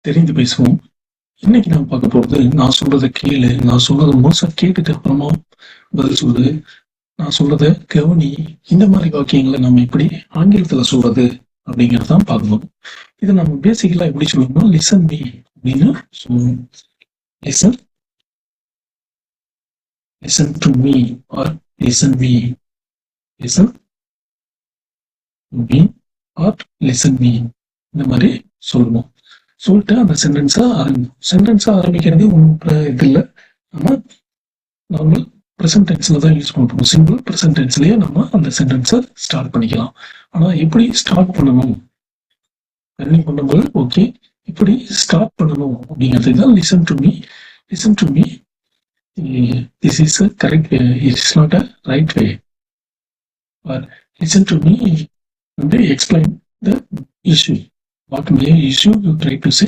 தெரிந்து பேசுவோம். இன்னைக்கு நான் பார்க்க போறது, நான் சொல்றத கேளு, நான் சொல்றத முழுசா கேட்டுட்டு அப்புறமா பதில் சொல்லு, நான் சொல்றத கவனி. இந்த மாதிரி வாக்கியங்களை நம்ம எப்படி ஆங்கிலத்துல சொல்றது அப்படிங்கறத தான் பார்க்கணும். இதை நம்ம பேசிக்கலா எப்படி சொல்லணும்னா லிசன் மீ அப்படின்னு சொல்லுவோம். Listen listen to me or listen me, listen me or listen me, இந்த மாதிரி சொல்லுவோம். சொல்லிட்டு அந்த சென்டென்ஸா ஆரம்பிக்கிறது ஒன்றும் இது இல்லை. நம்ம நார்மல் ப்ரெசன்ட் டென்ஸ்ல தான் யூஸ் பண்ணுறோம். சிம்பிள் ப்ரெசன்ட் டென்ஸ்லயே நம்ம அந்த சென்டென்ஸை ஸ்டார்ட் பண்ணிக்கலாம். ஆனா எப்படி ஸ்டார்ட் பண்ணணும், ரன்னிங் பண்ணும்போது ஓகே, இப்படி ஸ்டார்ட் பண்ணணும் அப்படிங்கிறது தான் listen to me. Listen to me, this is a correct way, it's not a right way. Or listen to me வந்து explain the issue, what may issue you try to say.